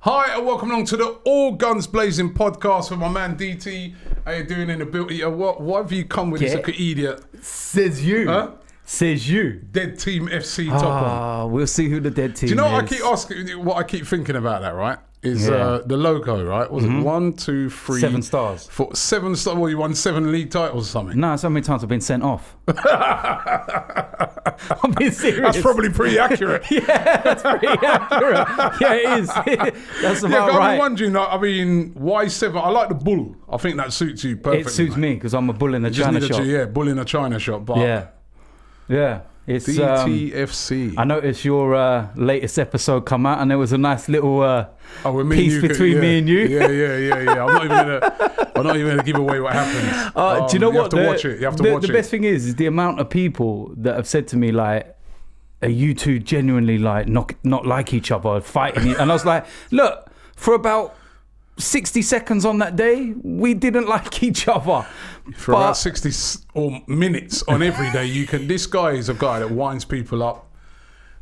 Hi and welcome along to the All Guns Blazing podcast with my man DT. How you doing in the building? What have you come with this like an idiot? Says you. Huh? Says you. Dead Team FC top on. We'll see who the dead team is. Do you know what I keep asking? What I keep thinking about that, right? Is the logo, right? Was it 1, 2, 3, 7 stars. 4, 7 stars. Well, you won 7 league titles or something. No, so many times I've been sent off. I'm being serious. That's probably pretty accurate. Yeah, that's pretty accurate. Yeah, it is. That's about I'm right. wondering, why 7? I like the bull. I think that suits you perfectly. It suits me because I'm a bull in a china shop. Bull in a china shop. But yeah. It's WTF. I noticed your latest episode come out, and there was a nice little piece between me and you. Yeah. I'm not even gonna give away what happened. Do you know what? You have to watch it. You have to watch it. The best thing is the amount of people that have said to me like, "Are you two genuinely like not like each other, fighting?" And I was like, "Look, for about 60 seconds on that day, we didn't like each other. For about 60 or minutes on every day, you can. This guy is a guy that winds people up,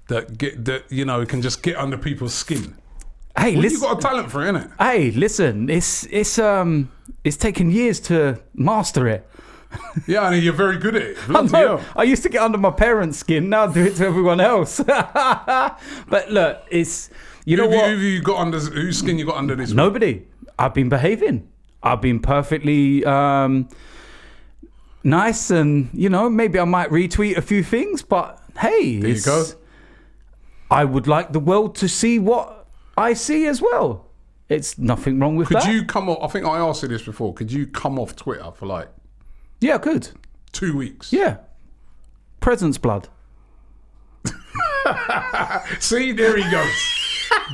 that can just get under people's skin. Hey, listen, you've got a talent for it, innit? Hey, listen, it's taken years to master it. Yeah, and you're very good at it. I used to get under my parents' skin. Now I do it to everyone else. But look, it's. You know what? Whose skin you got under this? Nobody. I've been behaving. I've been perfectly nice, and maybe I might retweet a few things. But hey, there you go. I would like the world to see what I see as well. It's nothing wrong with that. Could you come off? I think I asked you this before. Could you come off Twitter for like? Yeah, I could. 2 weeks. Yeah. Presence blood. See, there he goes.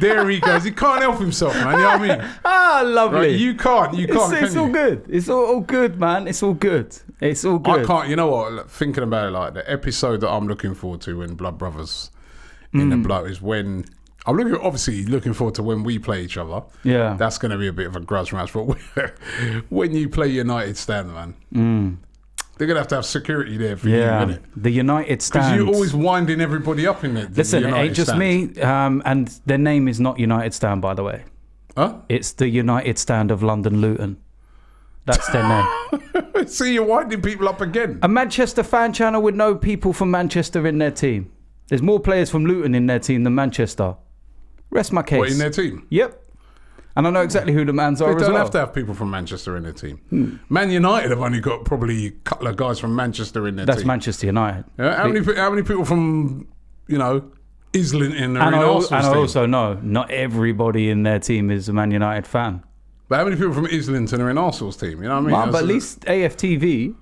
There he goes. He can't help himself, man. You know what I mean? Lovely. Right, you can't. It's all good. It's all good, man. It's all good. It's all good. I can't. You know what? Thinking about it, like the episode that I'm looking forward to when Blood Brothers in the Blood is when I'm looking forward to when we play each other. Yeah, that's going to be a bit of a grudge match. But when you play United Stand, man. They're going to have security there for you, innit? The United Stand. Because you're always winding everybody up in it. Listen, it ain't just me. And their name is not United Stand, by the way. Huh? It's the United Stand of London Luton. That's their name. See, you're winding people up again. A Manchester fan channel with no people from Manchester in their team. There's more players from Luton in their team than Manchester. Rest my case. What, in their team? Yep. And I know exactly who the mans are as well. They don't have to have people from Manchester in their team. Man United have only got probably a couple of guys from Manchester in their team. That's Manchester United. Yeah, how many people from, Islington are in Arsenal's team? And I also know not everybody in their team is a Man United fan. But how many people from Islington are in Arsenal's team? You know what I mean? But at least AFTV.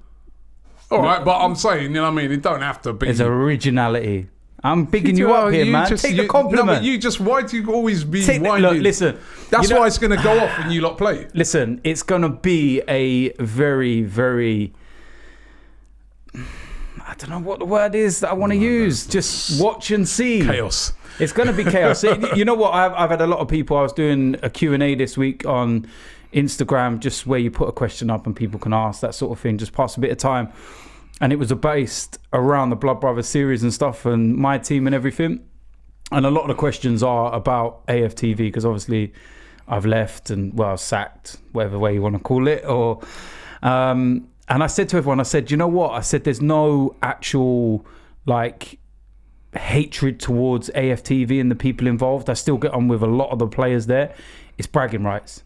All right, but I'm saying, it don't have to be. There's originality. I'm bigging you up here, man. Take the compliment. No, but why do you always be winding? Look, listen. That's why it's going to go off when you lot play. Listen, it's going to be a very, very... I don't know what the word is that I want to use. Just watch and see. Chaos. It's going to be chaos. You know what? I've had a lot of people. I was doing a Q&A this week on Instagram, just where you put a question up and people can ask, that sort of thing. Just pass a bit of time. And it was based around the Blood Brothers series and stuff and my team and everything. And a lot of the questions are about AFTV because obviously I've left and, sacked, whatever way you want to call it. And I said to everyone, I said, you know what? I said, there's no actual, hatred towards AFTV and the people involved. I still get on with a lot of the players there. It's bragging rights.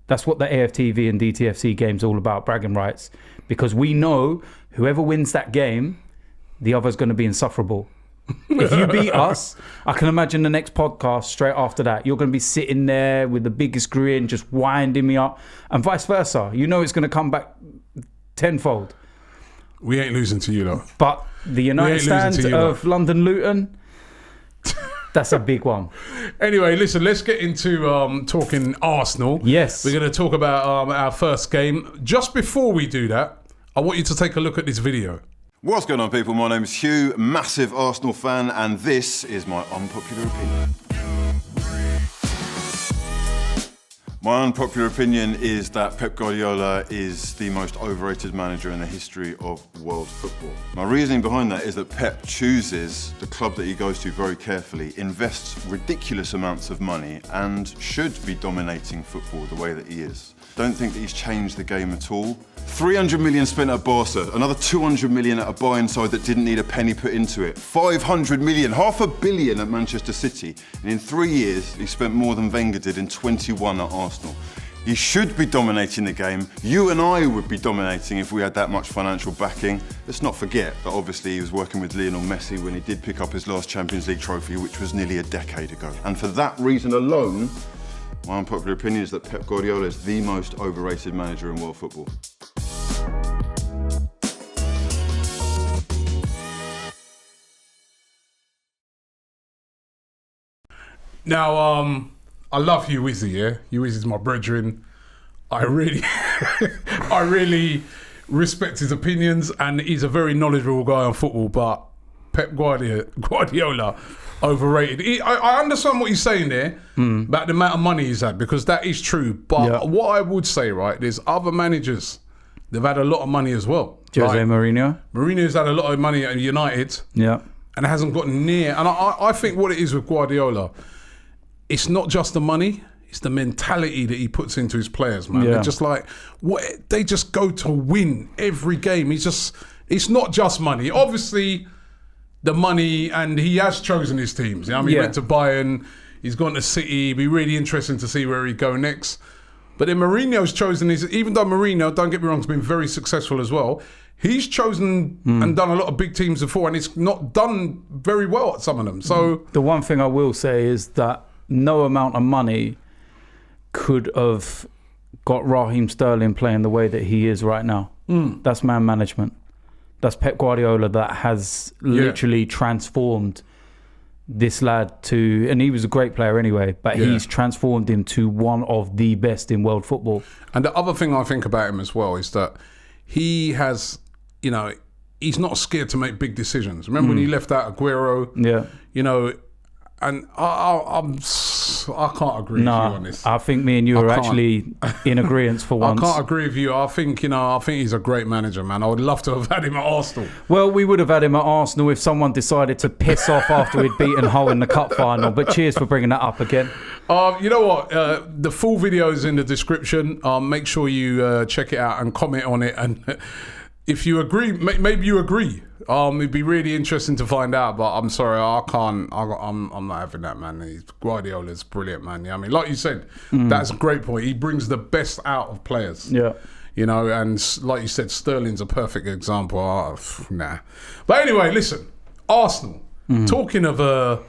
That's what the AFTV and DTFC game's all about, bragging rights. Because we know whoever wins that game, the other's going to be insufferable. If you beat us, I can imagine the next podcast straight after that, you're going to be sitting there with the biggest grin, just winding me up, and vice versa. You know it's going to come back tenfold. We ain't losing to you, though. But the United Stand of London Luton, that's a big one. Anyway, listen, let's get into talking Arsenal. Yes. We're going to talk about our first game. Just before we do that, I want you to take a look at this video. What's going on, people? My name is Hugh, massive Arsenal fan, and this is my unpopular opinion. My unpopular opinion is that Pep Guardiola is the most overrated manager in the history of world football. My reasoning behind that is that Pep chooses the club that he goes to very carefully, invests ridiculous amounts of money, and should be dominating football the way that he is. Don't think that he's changed the game at all. 300 million spent at Barca, another 200 million at a Bayern side that didn't need a penny put into it. 500 million, $500 million at Manchester City. And in 3 years, he spent more than Wenger did in 21 at Arsenal. He should be dominating the game. You and I would be dominating if we had that much financial backing. Let's not forget that obviously he was working with Lionel Messi when he did pick up his last Champions League trophy, which was nearly a decade ago. And for that reason alone, my unpopular opinion is that Pep Guardiola is the most overrated manager in world football. Now, I love Hugh Wizzy, yeah? Hugh Wizzy's my brethren. I really respect his opinions, and he's a very knowledgeable guy on football, but Pep Guardiola overrated. I understand what he's saying there about the amount of money he's had, because that is true. But what I would say, right, there's other managers, they've had a lot of money as well. Jose Mourinho. Mourinho's had a lot of money at United. Yeah. And hasn't gotten near. And I think what it is with Guardiola, it's not just the money, it's the mentality that he puts into his players, man. They're just like, they just go to win every game. It's not just money. Obviously, the money, and he has chosen his teams. You know, he went to Bayern, he's gone to City. It'd be really interesting to see where he'd go next. But then Mourinho's chosen his, even though Mourinho, don't get me wrong, has been very successful as well, he's chosen and done a lot of big teams before, and it's not done very well at some of them. So the one thing I will say is that no amount of money could have got Raheem Sterling playing the way that he is right now. That's man management. That's Pep Guardiola that has literally transformed this lad to, and he was a great player anyway, but he's transformed him to one of the best in world football. And the other thing I think about him as well is that he has, you know, he's not scared to make big decisions. Remember when he left out Aguero? Yeah. You know, and I can't agree with you on this. I think me and you are actually in agreement for once. I can't agree with you. I think he's a great manager, man. I would love to have had him at Arsenal. Well, we would have had him at Arsenal if someone decided to piss off after we'd beaten Hull in the cup final. But cheers for bringing that up again. You know what? The full video is in the description. Make sure you check it out and comment on it. And if you agree, maybe you agree. It'd be really interesting to find out, but I'm sorry, I can't. I'm not having that, man. Guardiola's brilliant, man. I mean, like you said, that's a great point. He brings the best out of players. Yeah. You know, and like you said, Sterling's a perfect example. Nah. But anyway, listen, Arsenal. Talking of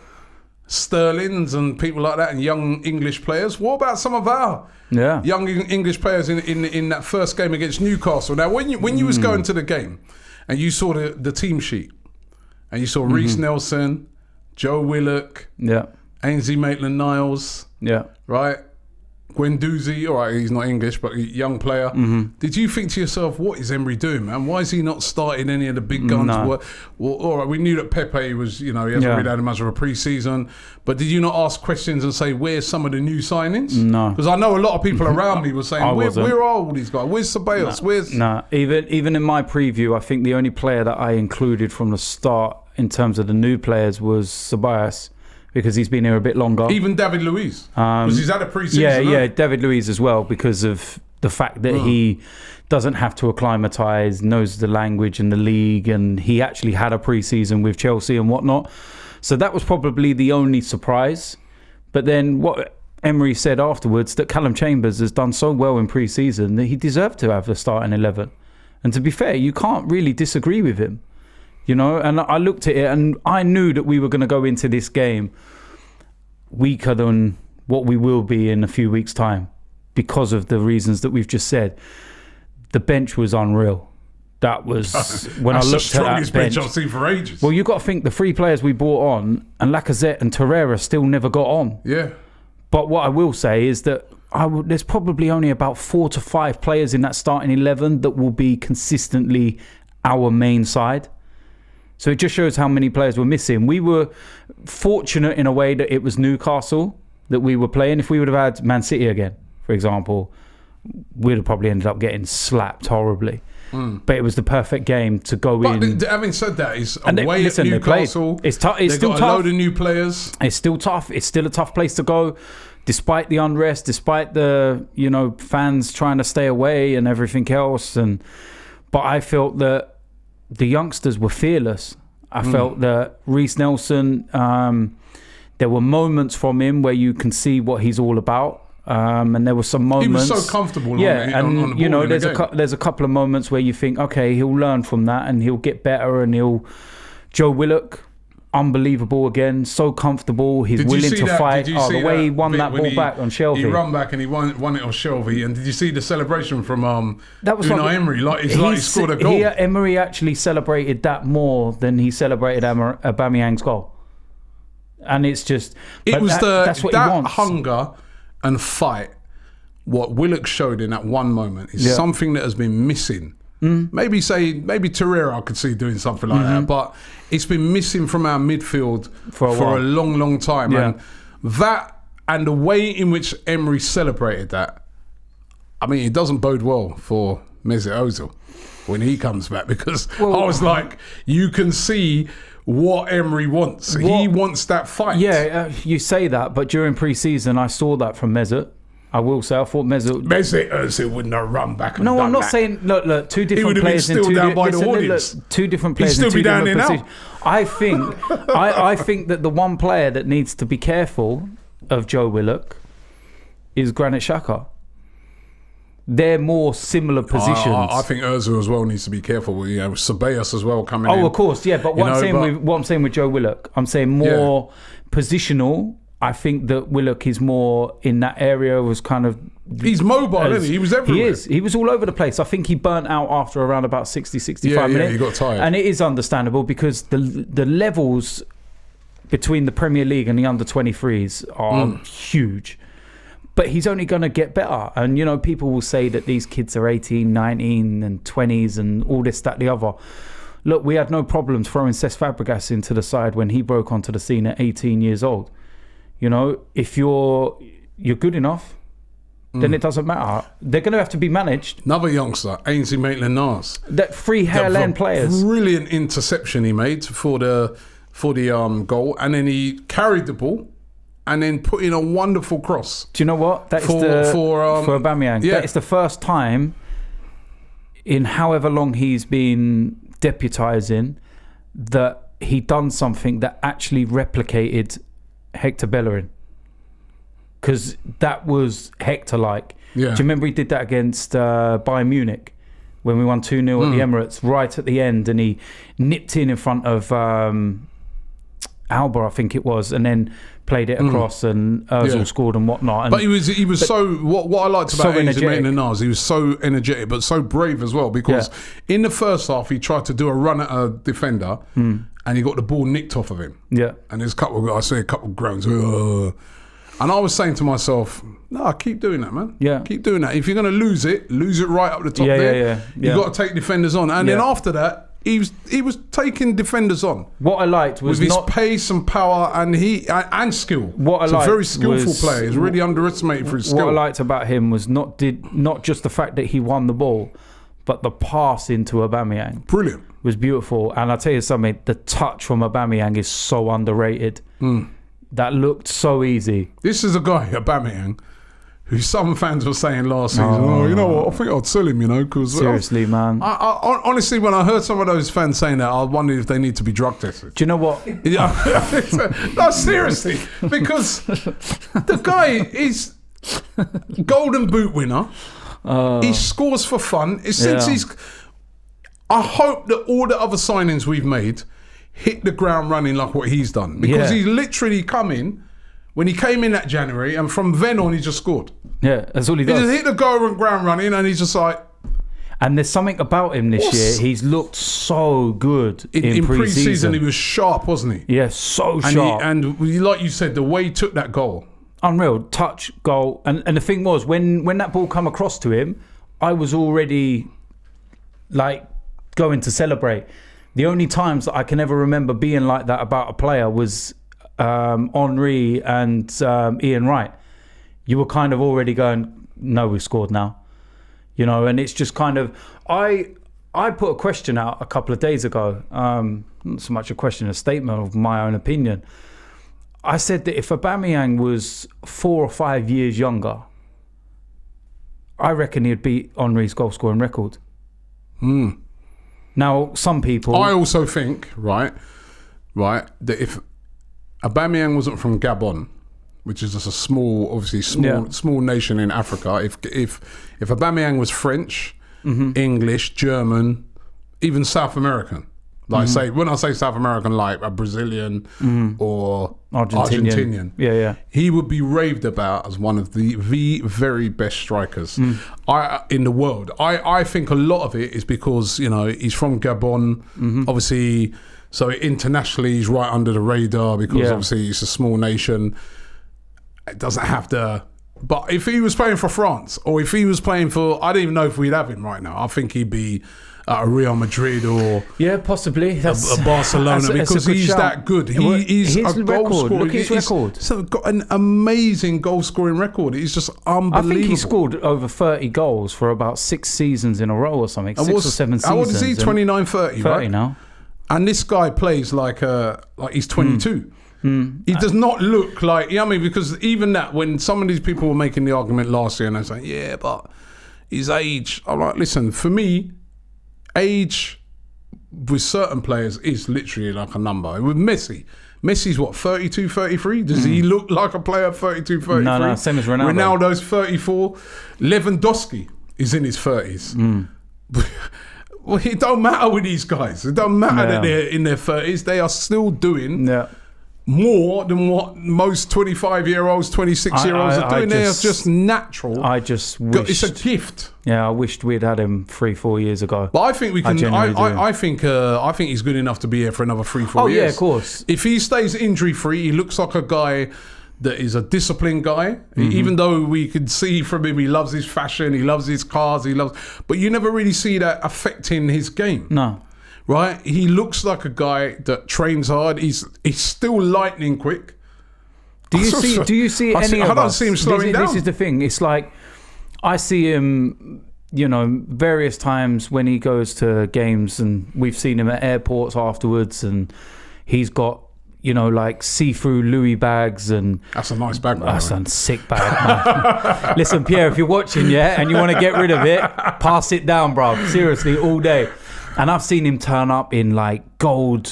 Sterlings and people like that and young English players, what about some of our young English players in that first game against Newcastle? Now, when you was going to the game and you saw the team sheet and you saw Reece Nelson, Joe Willock, Ainsley Maitland-Niles, right? Guendouzi, all right, he's not English, but a young player. Did you think to yourself, what is Emery doing, man? Why is he not starting any of the big guns? Well, all right, we knew that Pepe was, he hasn't really had much of a pre-season, but did you not ask questions and say, where's some of the new signings? No. Because I know a lot of people around me were saying, where are all these guys? Where's Ceballos? Even in my preview, I think the only player that I included from the start in terms of the new players was Ceballos, because he's been here a bit longer. Even David Luiz, because he's had a pre-season. Yeah, David Luiz as well, because of the fact that he doesn't have to acclimatise, knows the language and the league, and he actually had a pre-season with Chelsea and whatnot. So that was probably the only surprise. But then what Emery said afterwards, that Callum Chambers has done so well in pre-season that he deserved to have the starting 11. And to be fair, you can't really disagree with him. And I looked at it and I knew that we were going to go into this game weaker than what we will be in a few weeks' time because of the reasons that we've just said. The bench was unreal. That was when I looked at that bench. That's the strongest bench I've seen for ages. Well, you've got to think the three players we brought on, and Lacazette and Torreira still never got on. Yeah. But what I will say is that there's probably only about 4 to 5 players in that starting 11 that will be consistently our main side. So it just shows how many players were missing. We were fortunate in a way that it was Newcastle that we were playing. If we would have had Man City again, for example, we'd have probably ended up getting slapped horribly. But it was the perfect game to go in. But having said that, it's away at Newcastle. It's still tough. A load of new players. It's still tough. It's still a tough place to go, despite the unrest, despite the fans trying to stay away and everything else. But I felt that the youngsters were fearless. I felt that Reece Nelson. There were moments from him where you can see what he's all about. And there were some moments. He was so comfortable. On the there's a couple of moments where you think, okay, he'll learn from that and he'll get better. And Joe Willock, unbelievable again, so comfortable. He's willing to fight. The way he won that ball back on Shelvey. He run back and he won it on Shelvey. And did you see the celebration from Unai Emery? He scored a goal. Emery actually celebrated that more than he celebrated Aubameyang's goal. And it's just that's what he wants. Hunger and fight, what Willock showed in that one moment is something that has been missing. Maybe Torreira I could see doing something like that, but it's been missing from our midfield for a long, long time. Yeah. And that and the way in which Emery celebrated that, I mean, it doesn't bode well for Mesut Ozil when he comes back, because I was like, you can see what Emery wants. He wants that fight. Yeah, you say that, but during pre-season, I saw that from Mesut. I will say, I thought Mesut Ozil wouldn't have run back. And I'm not saying. Look, two different players in two different players. He'd still be down there now. I think that the one player that needs to be careful of Joe Willock is Granit Xhaka. They're more similar positions. I think Ozil as well needs to be careful. With Ceballos as well coming in. Oh, of course, yeah. But what I'm saying with Joe Willock, I'm saying more positional. I think that Willock is more in that area. Was kind of he's mobile, isn't he? He was everywhere. He was all over the place. I think he burnt out after around about 60, 65 minutes. Yeah, he got tired. And it is understandable because the levels between the Premier League and the under-23s are huge. But he's only going to get better. And, people will say that these kids are 18, 19 and 20s and all this, that, the other. Look, we had no problems throwing Cesc Fabregas into the side when he broke onto the scene at 18 years old. If you're good enough, then it doesn't matter. They're going to have to be managed. Another youngster, Ainsley Maitland-Niles. That three hairline players. Brilliant interception he made for the goal. And then he carried the ball. And then put in a wonderful cross. Do you know what? That is for Aubameyang. Yeah. That is the first time in however long he's been deputising that he done something that actually replicated Hector Bellerin. Because that was Hector-like. Yeah. Do you remember he did that against Bayern Munich when we won 2-0 at the Emirates right at the end, and he nipped in front of Alba, I think it was, and then played it across, and Ozil scored and whatnot. But he was so what I liked about Ainsley Maitland-Niles, he was so energetic but so brave as well, because in the first half he tried to do a run at a defender and he got the ball nicked off of him. Yeah, and there's I see a couple of groans. And I was saying to myself, no, keep doing that, man. Yeah, keep doing that. If you're going to lose it right up the top there. You've got to take defenders on, and then after that. He was taking defenders on. What I liked was with his pace and power and skill. What I liked, a very skillful player. He's really underestimated for his skill. What I liked about him was not just the fact that he won the ball, but the pass into Aubameyang. Brilliant. Was beautiful. And I'll tell you something, the touch from Aubameyang is so underrated. That looked so easy. This is a guy, Aubameyang, who some fans were saying last season, you know what, I think I'd sell him, because... Seriously, man. I honestly, when I heard some of those fans saying that, I wondered if they need to be drug tested. Do you know what? No, seriously, because the guy is Golden Boot winner. He scores for fun. I hope that all the other signings we've made hit the ground running like what he's done. Because he's literally come in, when he came in that January, and from then on, he just scored. Yeah, that's all he does. He just hit the goal and ground running, and he's just like... And there's something about him this year. He's looked so good in pre-season. He was sharp, wasn't he? Yeah, so sharp. And like you said, the way he took that goal. Unreal. Touch, goal. And the thing was, when that ball come across to him, I was already, going to celebrate. The only times that I can ever remember being like that about a player was... Henry and Ian Wright. You were kind of already going, no, we've scored now. You know, and it's just kind of, I put a question out a couple of days ago, not so much a question, a statement of my own opinion. I said that if Aubameyang was 4 or 5 years younger, I reckon he'd beat Henry's goal scoring record. Now, some people... I also think, right, that if Aubameyang wasn't from Gabon, which is just a small nation in Africa, if Aubameyang was French, English, German, even South American, like when I say South American, like a Brazilian or Argentinian, he would be raved about as one of the very best strikers in the world. I think a lot of it is because, you know, he's from Gabon, obviously, so internationally he's right under the radar because obviously it's a small nation. It doesn't have to. But if he was playing for France, or if he was playing for, I don't even know if we'd have him right now. I think he'd be at a Real Madrid or possibly a Barcelona, because he's that good. He's a goal scorer. Look at his record. So got an amazing goal scoring record. He's just unbelievable. I think he scored over 30 goals for about 6 seasons in a row or something. 6 or 7 seasons. How old is he? 29, 30, 30 right? now. And this guy plays like he's 22. He does not look like, you know what I mean? Because even that, when some of these people were making the argument last year and they're saying, yeah, but his age, I'm like, listen, for me, age with certain players is literally like a number. With Messi's what, 32, 33? Does he look like a player 32, 33? No, same as Ronaldo. Ronaldo's 34. Lewandowski is in his 30s. Well, it don't matter with these guys. It don't matter that they're in their 30s. They are still doing more than what most 25-year-olds, 26-year-olds are doing. They are just natural. I just wish it's a gift. Yeah, I wished we'd had him 3-4 years ago. But I think we can. I think he's good enough to be here for another 3-4 years. Oh yeah, of course. If he stays injury-free, he looks like a guy that is a disciplined guy. Even though we could see from him, he loves his fashion, he loves his cars, but you never really see that affecting his game. No. Right? He looks like a guy that trains hard. He's still lightning quick. Do you see any of us? I don't see him slowing down. This is the thing. It's like I see him, you know, various times when he goes to games, and we've seen him at airports afterwards, and he's got, you know, like see-through Louis bags, and that's a nice bag. That's a sick bag, man. Listen, Pierre, if you're watching, and you want to get rid of it, pass it down, bro. Seriously, all day. And I've seen him turn up in like gold,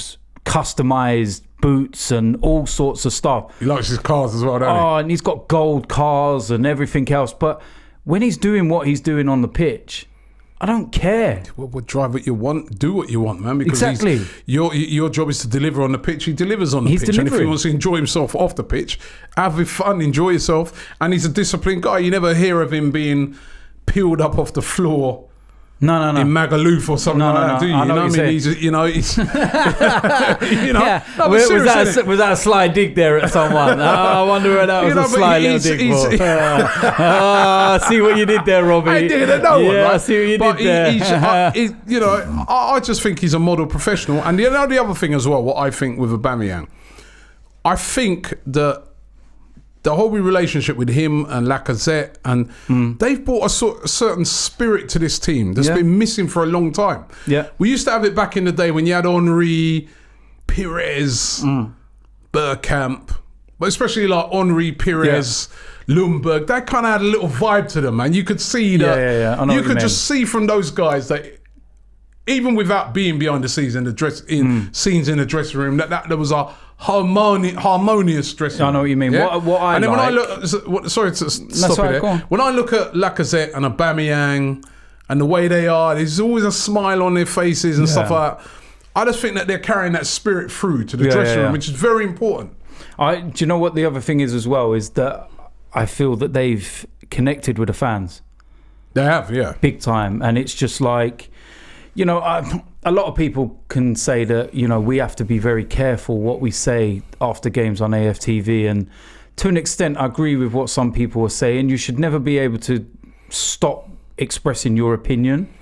customized boots and all sorts of stuff. He likes his cars as well, doesn't he? Oh, and he's got gold cars and everything else. But when he's doing what he's doing on the pitch, I don't care. Well, drive what you want, do what you want, man. Because exactly. Your job is to deliver on the pitch. He delivers on the pitch. Delivering. And if he wants to enjoy himself off the pitch, have fun, enjoy yourself. And he's a disciplined guy. You never hear of him being peeled up off the floor. No. In Magaluf or something like that, do you? I know what I mean? He's, you know, he's, you know. Yeah. No, was that a sly dig there at someone? I wonder where that was a sly little dig for. See what you did there, Robbie. I did it, no one. Yeah, right? I see what you did there. You know, I just think he's a model professional. And the other thing as well, what I think with Aubameyang, I think that the whole relationship with him and Lacazette, and they've brought a certain spirit to this team that's been missing for a long time. Yeah, we used to have it back in the day when you had Henry, Pires, Bergkamp, but especially like Henry, Pires, Lundberg. That kind of had a little vibe to them, man. You could see that. I know you could just see from those guys that, even without being behind the scenes in the scenes in the dressing room, that there was a harmonious dressing room. I know what you mean. Yeah? What I and then like... when I look, sorry to stop you there. When I look at Lacazette and Aubameyang and the way they are, there's always a smile on their faces and stuff like that. I just think that they're carrying that spirit through to the dressing room, which is very important. Do you know what the other thing is as well? Is that I feel that they've connected with the fans. They have, yeah. Big time. And it's just like, you know, a lot of people can say that, you know, we have to be very careful what we say after games on AFTV. And to an extent, I agree with what some people are saying. You should never be able to stop expressing your opinion.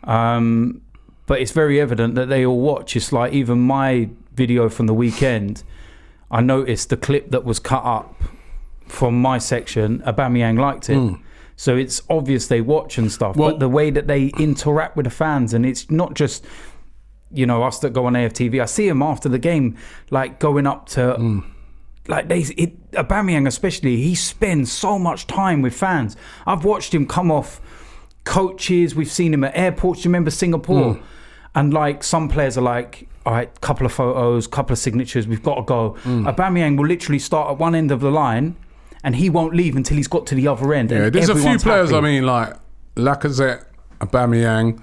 But it's very evident that they all watch. It's like even my video from the weekend, I noticed the clip that was cut up from my section, Aubameyang liked it. So it's obvious they watch and stuff, but the way that they interact with the fans, and it's not just, you know, us that go on AFTV. I see them after the game, like going up to, like Aubameyang especially, he spends so much time with fans. I've watched him come off coaches. We've seen him at airports. Do you remember Singapore? And like some players are like, all right, couple of photos, couple of signatures, we've got to go. Aubameyang will literally start at one end of the line and he won't leave until he's got to the other end. Yeah, there's a few players, happy. I mean, like Lacazette, Aubameyang,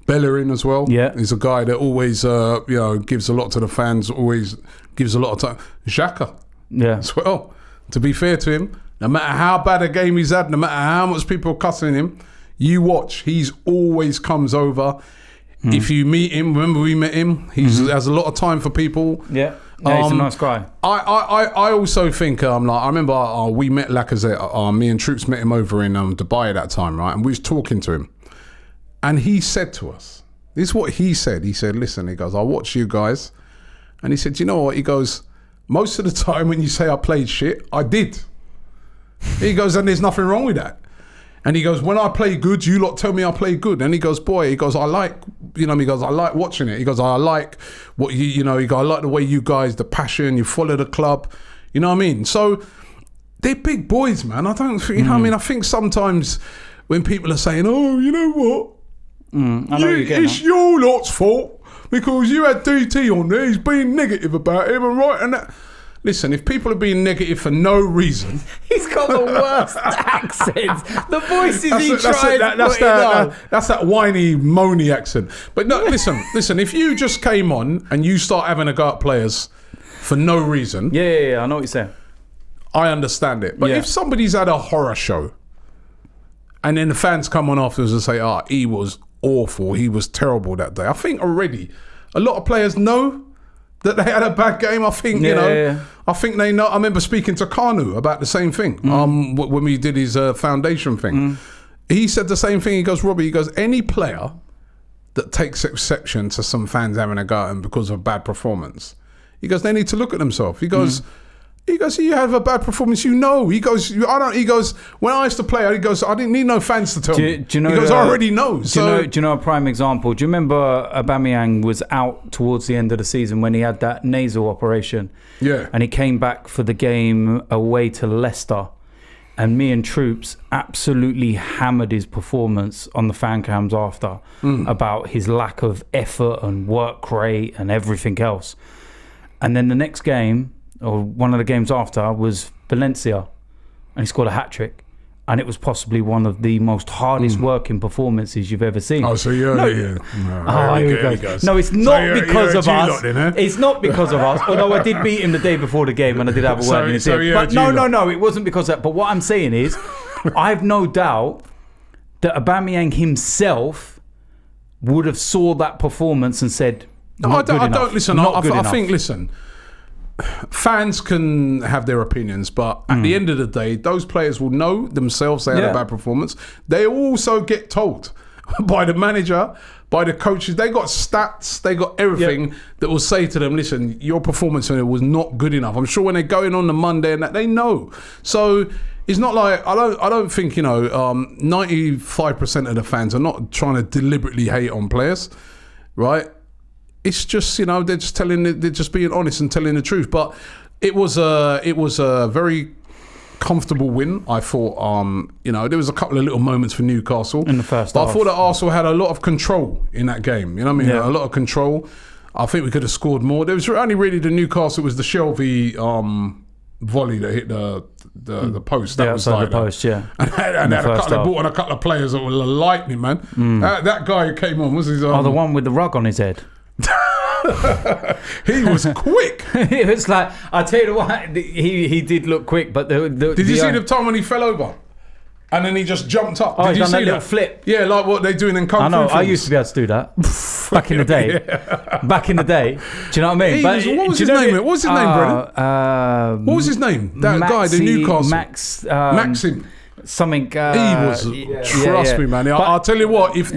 Bellerin as well. Yeah. He's a guy that always, you know, gives a lot to the fans, always gives a lot of time. Xhaka as well. To be fair to him, no matter how bad a game he's had, no matter how much people are cussing him, you watch, he's always comes over. If you meet him, remember we met him, he has a lot of time for people. Yeah, he's a nice guy. I also think, like, I remember we met Lacazette, me and Troops met him over in Dubai at that time, right? And we was talking to him. And he said to us, this is what he said. He said, listen, he goes, I watch you guys. And he said, you know what? He goes, most of the time when you say I played shit, I did. He goes, and there's nothing wrong with that. And he goes, when I play good, you lot tell me I play good. And he goes, boy, he goes, I like, you know, he goes, I like watching it. He goes, I like what you know, he goes, I like the way you guys, the passion, you follow the club. You know what I mean? So they're big boys, man. I don't think, you know what I mean? I think sometimes when people are saying, oh, you know what? I know it's your lot's fault because you had DT on there. He's being negative about him and right and that. Listen, if people are being negative for no reason... He's got the worst accent. The voices he tries that's that whiny, moany accent. But no, listen, if you just came on and you start having a go at players for no reason... Yeah, I know what you're saying. I understand it. But if somebody's had a horror show and then the fans come on afterwards and say, he was awful, he was terrible that day, I think already a lot of players know that they had a bad game. I think, I think they know. I remember speaking to Kanu about the same thing when we did his foundation thing. He said the same thing. He goes, Robbie, he goes, any player that takes exception to some fans having a go at him because of a bad performance, he goes, they need to look at themselves. He goes, you have a bad performance, you know. He goes, he goes, when I used to play, he goes, I didn't need no fans to tell me. Do you know, he goes, I already know. Do you know a prime example? Do you remember Aubameyang was out towards the end of the season when he had that nasal operation? Yeah. And he came back for the game away to Leicester. And me and Troops absolutely hammered his performance on the fan cams after about his lack of effort and work rate and everything else. And then the next game, or one of the games after, was Valencia, and he scored a hat-trick, and it was possibly one of the most hardest working performances you've ever seen. Oh, so here we go. No, it's not because of us. It's not because of us, although I did beat him the day before the game and I did have a word in his ear. But no, it wasn't because of that. But what I'm saying is, I have no doubt that Aubameyang himself would have saw that performance and said, I don't listen. I think, listen, fans can have their opinions, but at the end of the day, those players will know themselves they had a bad performance. They also get told by the manager, by the coaches. They got stats, they got everything that will say to them, listen, your performance on it was not good enough. I'm sure when they're going on the Monday and that, they know. So it's not like, I don't think, 95% of the fans are not trying to deliberately hate on players, right? It's just, they're just being honest and telling the truth. But it was a very comfortable win. I thought, there was a couple of little moments for Newcastle in the first half. I thought that Arsenal had a lot of control in that game. You know what I mean? A lot of control. I think we could have scored more. There was only really the Newcastle. It was the Shelby volley that hit the post. That was like the post, and they brought on a couple of players that were lightning, man. That guy who came on was his. The one with the rug on his head. He was quick. It was like, I tell you what, he did look quick, but did you see the time when he fell over and then he just jumped up? Did you done see that little flip? Yeah, like what they're doing in Kung Fu I know. films. I used to be able to do that back in the day. Back in the day, do you know what I mean? What was his name? What was his name, Brennan? What was his name? That guy, the Newcastle Maxim. Something. He was. Trust me, man. I'll tell you what. If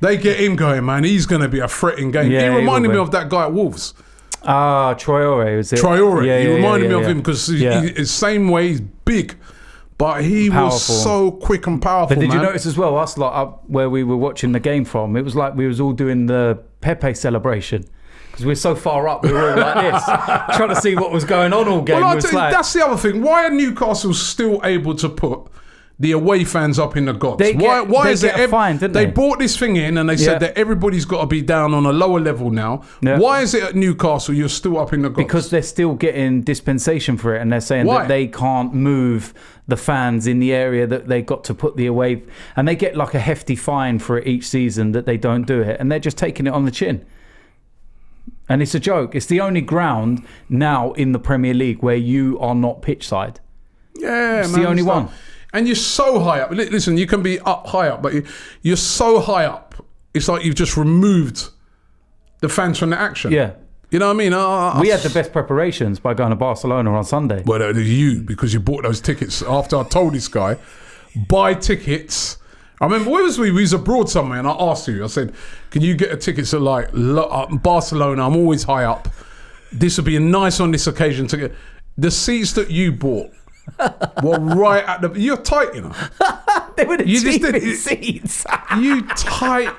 they get him going, man, he's going to be a threatening game. He reminded me of that guy at Wolves. Traore, was it? Traore. He reminded me of him because he's the same way. He's big, But he was so quick and powerful. But did you notice as well, us lot up where we were watching the game from, it was like we was all doing the Pepe celebration. Because we're so far up, we were all like this, trying to see what was going on all game. Well, that's the other thing. Why are Newcastle still able to put the away fans up in the gods? Why is it fine, didn't they? They brought this thing in and they said that everybody's got to be down on a lower level now. Yeah. Why is it at Newcastle you're still up in the gods? Because they're still getting dispensation for it, and they're saying that they can't move the fans in the area that they got to put the away, and they get like a hefty fine for it each season that they don't do it, and they're just taking it on the chin. And it's a joke. It's the only ground now in the Premier League where you are not pitch side. Yeah, it's the only one. And you're so high up. Listen, you can be high up, but you're so high up. It's like you've just removed the fans from the action. Yeah. You know what I mean? We had the best preparations by going to Barcelona on Sunday. Well, it was you, because you bought those tickets after I told this guy, buy tickets. I remember, where was we? We was abroad somewhere, and I asked you, I said, can you get a ticket to like Barcelona? I'm always high up. This would be nice on this occasion to get. The seats that you bought were right at the. You're tight, you know. They were the cheapest seats. You tight.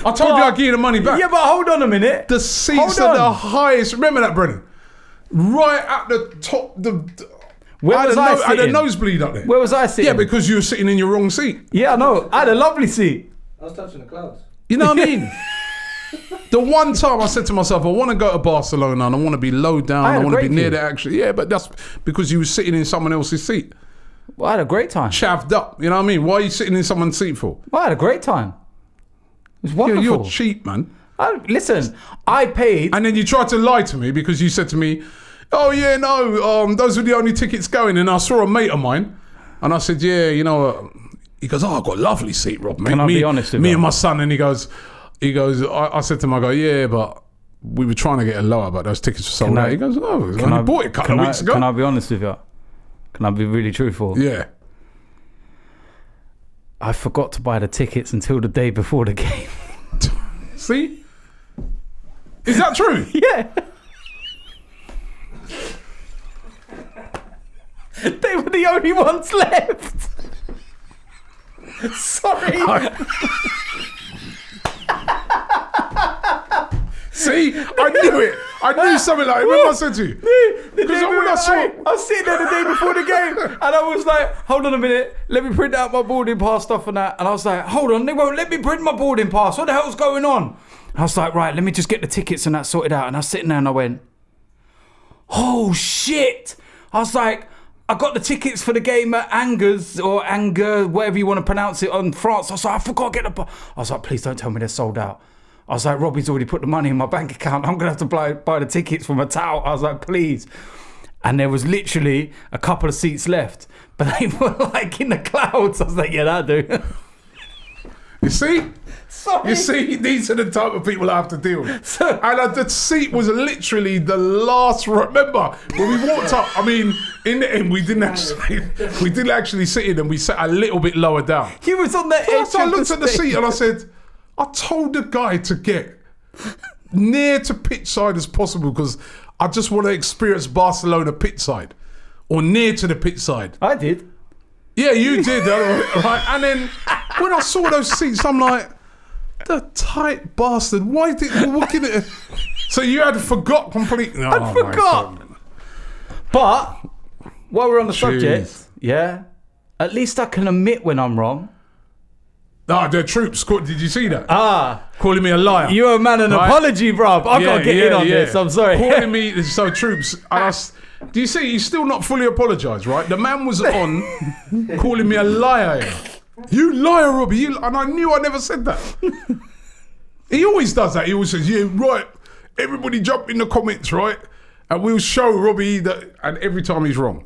I told you I'd give you the money back. Yeah, but hold on a minute. The seats are the highest. Remember that, Brennan? Right at the top. Where was I sitting? I had a nosebleed up there. Where was I sitting? Yeah, because you were sitting in your wrong seat. Yeah, I know. I had a lovely seat. I was touching the clouds. You know what I mean? The one time I said to myself, I want to go to Barcelona and I want to be low down. I want to be near the action. Yeah, but that's because you were sitting in someone else's seat. Well, I had a great time. Chavved up. You know what I mean? Why are you sitting in someone's seat for? Well, I had a great time. It was wonderful. You're cheap, man. Listen, I paid. And then you tried to lie to me because you said to me, oh yeah, no, those were the only tickets going. And I saw a mate of mine, and I said, yeah, you know, he goes, oh, I've got a lovely seat, Rob, mate. Can I be honest with you? Me and my son, and he goes, I said to him, I go, yeah, but we were trying to get it lower, but those tickets were sold out. He goes, oh, I bought it a couple of weeks ago. Can I be honest with you? Can I be really truthful? Yeah. I forgot to buy the tickets until the day before the game. See? Is that true? Yeah. They were the only ones left. Sorry. See, I knew it. I knew something like it. Remember I said to you? Because I was sitting there the day before the game, and I was like, hold on a minute, let me print out my boarding pass stuff and that. And I was like, hold on, they won't let me print my boarding pass. What the hell's going on? And I was like, right, let me just get the tickets and that sorted out. And I was sitting there and I went, oh shit. I was like, I got the tickets for the game at Angers or Anger, whatever you want to pronounce it, on France. I was like, I forgot to get the. I was like, please don't tell me they're sold out. I was like, Robbie's already put the money in my bank account. I'm going to have to buy the tickets from a towel. I was like, please. And there was literally a couple of seats left, but they were like in the clouds. I was like, yeah, that'll do. You see? Sorry. You see, these are the type of people I have to deal with. And the seat was literally the last. Remember when we walked up? I mean, in the end, we didn't actually sit in, and we sat a little bit lower down. He was on the edge. So I looked at the seat and I said, I told the guy to get near to pitch side as possible because I just want to experience Barcelona pitch side or near to the pitch side. I did. Yeah, you did. Right? And then when I saw those seats, I'm like, the tight bastard. Why did you look at it? So you had forgot completely. Oh, I forgot. But while we're on the subject, yeah, at least I can admit when I'm wrong. Ah, the troops. Did you see that? Calling me a liar. You owe a man an apology, bruv. I've got to get in on this. I'm sorry. Calling me, so troops. Do you see? He's still not fully apologised, right? The man was on calling me a liar. You liar, Robbie. And I knew I never said that. He always does that. He always says, yeah, right. Everybody jump in the comments, right? And we'll show Robbie that. And every time he's wrong.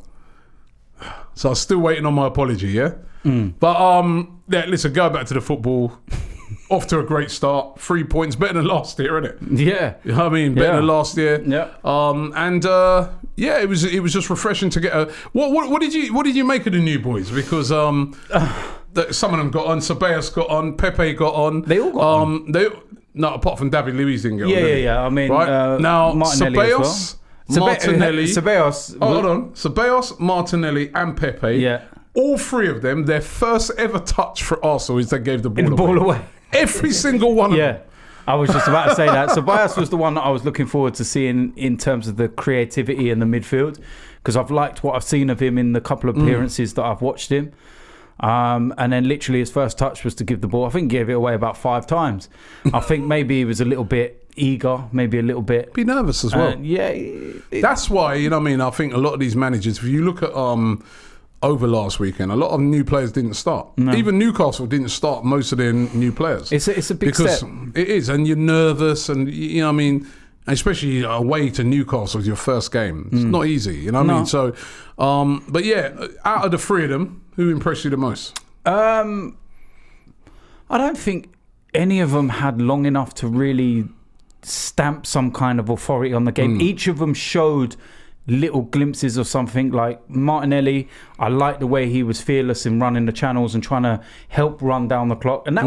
So I'm still waiting on my apology, yeah? But yeah, listen, go back to the football. Off to a great start. 3 points, better than last year, isn't it? Yeah. You know what I mean? Better than last year. Yeah. Yeah, it was just refreshing to get a. What did you make of the new boys? Because some of them got on. Ceballos got on. Pepe got on. They all got on. No, apart from David Luiz didn't get on. Yeah. I mean, right now Martinelli Ceballos, as well. Martinelli. Ceballos. Hold on. Ceballos, Martinelli, and Pepe. Yeah. all three of them, their first ever touch for Arsenal is they gave the ball away. Every single one of them. I was just about to say that. So Bias was the one that I was looking forward to seeing in terms of the creativity in the midfield, because I've liked what I've seen of him in the couple of appearances that I've watched him. And then literally his first touch was to give the ball. I think he gave it away about 5 times. I think maybe he was a little bit eager, maybe a little bit... Be nervous as well. That's why, you know what I mean, I think a lot of these managers, if you look at... over last weekend, a lot of new players didn't start. No. Even Newcastle didn't start most of their new players. It's a big step. It is, and you're nervous, and you know what I mean, especially away to Newcastle with your first game. It's not easy, you know what I mean? So, but yeah, out of the three of them, who impressed you the most? I don't think any of them had long enough to really stamp some kind of authority on the game. Each of them showed little glimpses of something. Like Martinelli, I liked the way he was fearless in running the channels and trying to help run down the clock, and that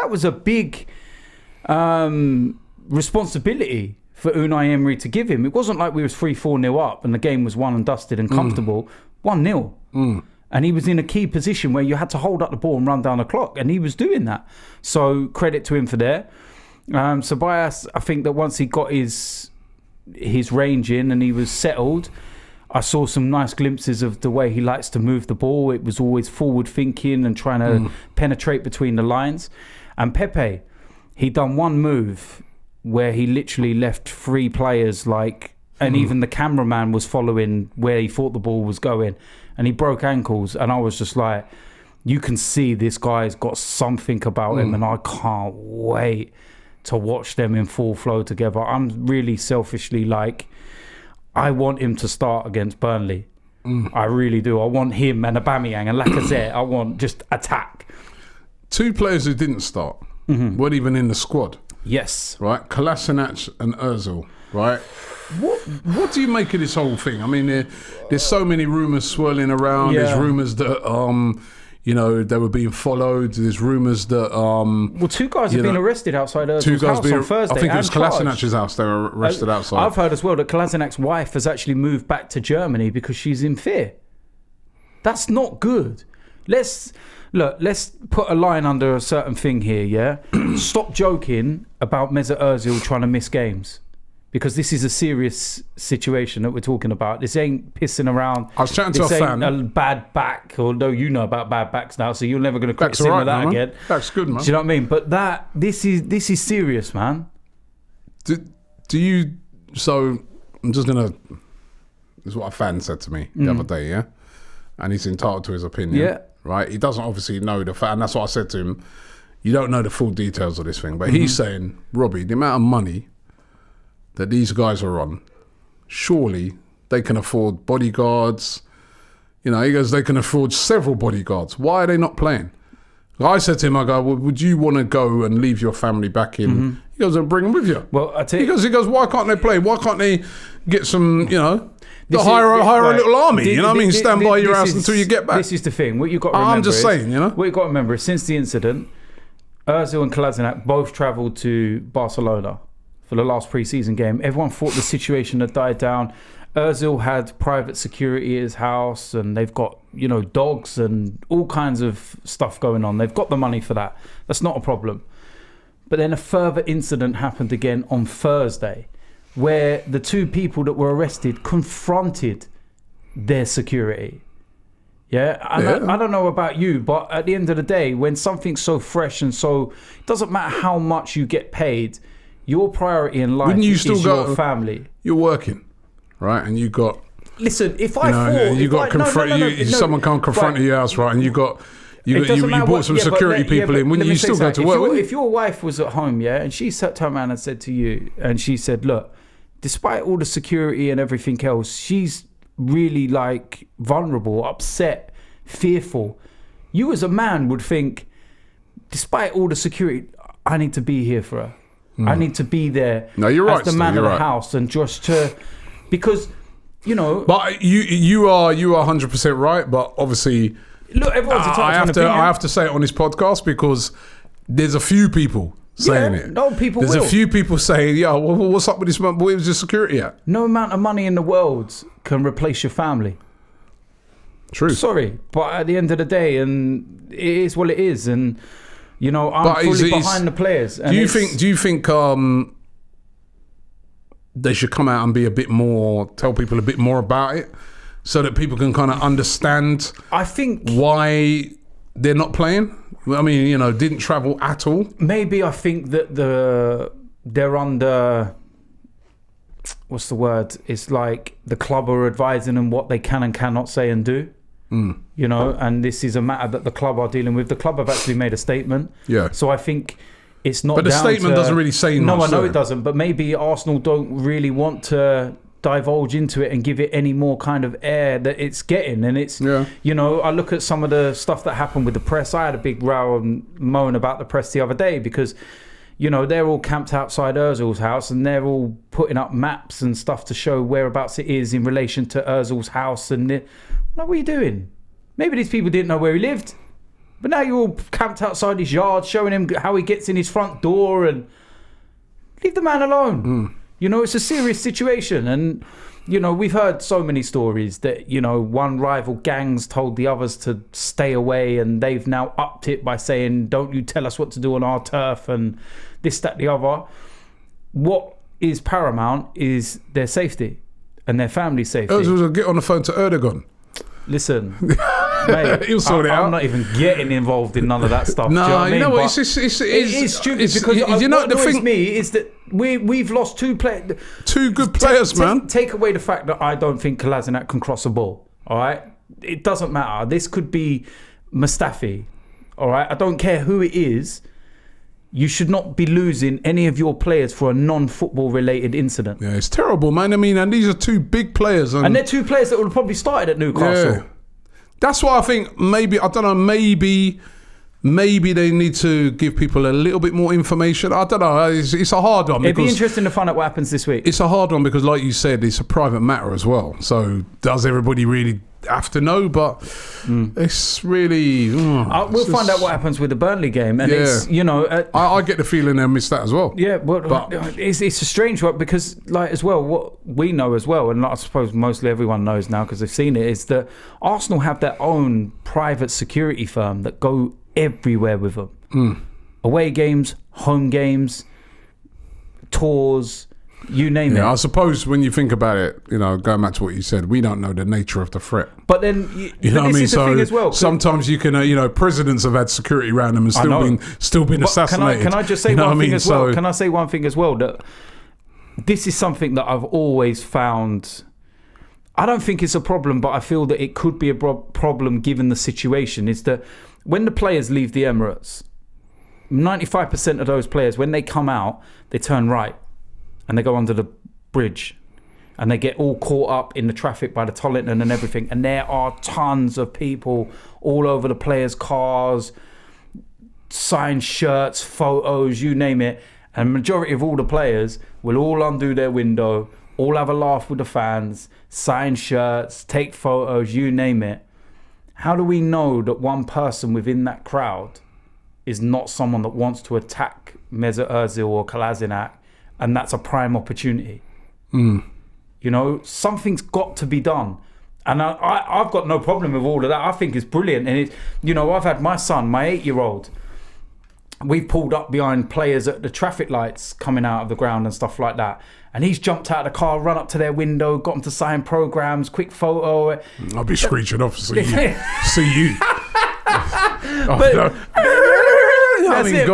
was a big responsibility for Unai Emery to give him. It wasn't like we was 3-4-0 up and the game was won and dusted and comfortable. 1-0, and he was in a key position where you had to hold up the ball and run down the clock, and he was doing that. So credit to him for there. So Bias, I think that once he got his range in and he was settled, I saw some nice glimpses of the way he likes to move the ball. It was always forward thinking and trying to penetrate between the lines. And Pepe, he done one move where he literally left 3 players and even the cameraman was following where he thought the ball was going, and he broke ankles, and I was just like, you can see this guy's got something about him, and I can't wait to watch them in full flow together. I'm really selfishly I want him to start against Burnley. I really do. I want him and Aubameyang and Lacazette. I want just attack. 2 players who didn't start weren't even in the squad. Yes. Right? Kolasinac and Ozil, right? What do you make of this whole thing? I mean, there's so many rumours swirling around. Yeah. There's rumours that... they were being followed. There's rumours that... 2 guys have been arrested outside Ozil's house on Thursday. I think it was Kolasinac's house they were arrested outside. I've heard as well that Kolasinac's wife has actually moved back to Germany because she's in fear. That's not good. Let's put a line under a certain thing here, yeah? Stop joking about Mesut Ozil trying to miss games. Because this is a serious situation that we're talking about. This ain't pissing around. I was chatting to a fan. A bad back, although you know about bad backs now, so you're never going to criticize him with that again. That's good, man. Do you know what I mean? But this is serious, man. Do you... So, I'm just going to... This is what a fan said to me the other day, yeah? And he's entitled to his opinion. Yeah. Right? He doesn't obviously know the fact, and that's what I said to him. You don't know the full details of this thing. But he's saying, Robbie, the amount of money that these guys are on, surely they can afford bodyguards. He goes, they can afford several bodyguards. Why are they not playing? I said to him, I go, well, would you want to go and leave your family back in? He goes, and bring them with you. Well, I tell you, he goes, why can't they play? Why can't they get some, hire a little army, stand by your house until you get back. This is the thing. What you've got to remember I'm just saying, What you've got to remember is since the incident, Ozil and Kolasinac both travelled to Barcelona for the last pre-season game. Everyone thought the situation had died down. Ozil had private security at his house, and they've got, dogs and all kinds of stuff going on. They've got the money for that. That's not a problem. But then a further incident happened again on Thursday, where the 2 people that were arrested confronted their security. Yeah, I don't know about you, but at the end of the day, when something's so fresh and so... It doesn't matter how much you get paid, your priority in life is your family. You're working, right? And you got... Listen, if I thought... someone can't confront your house, right? And you brought some security people in. When you still go to work... If your wife was at home, yeah, and she turned around and said to you, and she said, look, despite all the security and everything else, she's really vulnerable, upset, fearful. You as a man would think, despite all the security, I need to be here for her. I need to be there as the man of the house, and just to, because, But you are 100% right. But obviously, look, everyone's entitled to an opinion. I have to say it on this podcast because there's a few people saying it. No, there's a few people saying, "Yeah, what's up with this man? Where's the security at?" No amount of money in the world can replace your family. True. Sorry, but at the end of the day, and it is what it is, and I'm fully behind the players. And do you think they should come out and be a bit more, tell people a bit more about it, so that people can kind of understand? I think why they're not playing. I mean, didn't travel at all. Maybe I think that they're under. What's the word? It's like the club are advising them what they can and cannot say and do. And this is a matter that the club are dealing with. The club have actually made a statement. Yeah. So I think it's not. But the statement doesn't really say much. No, I know it doesn't. But maybe Arsenal don't really want to divulge into it and give it any more kind of air that it's getting. And it's, I look at some of the stuff that happened with the press. I had a big row and moan about the press the other day because, they're all camped outside Ozil's house and they're all putting up maps and stuff to show whereabouts it is in relation to Ozil's house. And what are you doing? Maybe these people didn't know where he lived, but now you're all camped outside his yard, showing him how he gets in his front door, and leave the man alone. It's a serious situation. And, we've heard so many stories that, one rival gangs told the others to stay away, and they've now upped it by saying, don't you tell us what to do on our turf, and this, that, the other. What is paramount is their safety and their family's safety. Get on the phone to Erdogan. Listen, mate, he'll sort it out. I'm not even getting involved in none of that stuff. No, do you know what I mean? It is stupid because what annoys me is that we've lost two players. Two good players, man. Take away the fact that I don't think Kolasinac can cross a ball. All right, it doesn't matter. This could be Mustafi. All right, I don't care who it is. You should not be losing any of your players for a non-football related incident. Yeah, it's terrible, man. I mean, and these are two big players. And they're two players that would have probably started at Newcastle. Yeah. That's why I think maybe they need to give people a little bit more information. I don't know. It's a hard one. It'd be interesting to find out what happens this week. It's a hard one because, like you said, it's a private matter as well. So does everybody really have to know? But it's really... we'll find out what happens with the Burnley game. And it's, I get the feeling they'll miss that as well. Yeah, but it's a strange one because, as well, what we know as well, and I suppose mostly everyone knows now because they've seen it, is that Arsenal have their own private security firm that go everywhere with them. Away games, home games, tours, you name it. I suppose when you think about it, going back to what you said, we don't know the nature of the threat. But then, you know what I mean? So as well, sometimes you can, presidents have had security around them and still been assassinated. Can I just say one thing as well? Can I say one thing as well? That this is something that I've always found. I don't think it's a problem, but I feel that it could be a problem given the situation. Is that when the players leave the Emirates, 95% of those players, when they come out, they turn right and they go under the bridge and they get all caught up in the traffic by the Tollington and everything. And there are tons of people all over the players' cars, signed shirts, photos, you name it. And the majority of all the players will all undo their window, all have a laugh with the fans, sign shirts, take photos, you name it. How do we know that one person within that crowd is not someone that wants to attack Mesut Ozil or Kolasinac, and that's a prime opportunity? Something's got to be done. And I've got no problem with all of that. I think it's brilliant. And I've had my son, my 8-year-old, we've pulled up behind players at the traffic lights coming out of the ground and stuff like that. And he's jumped out of the car, run up to their window, got them to sign programs, quick photo. I'll be screeching off to see you. But that's it.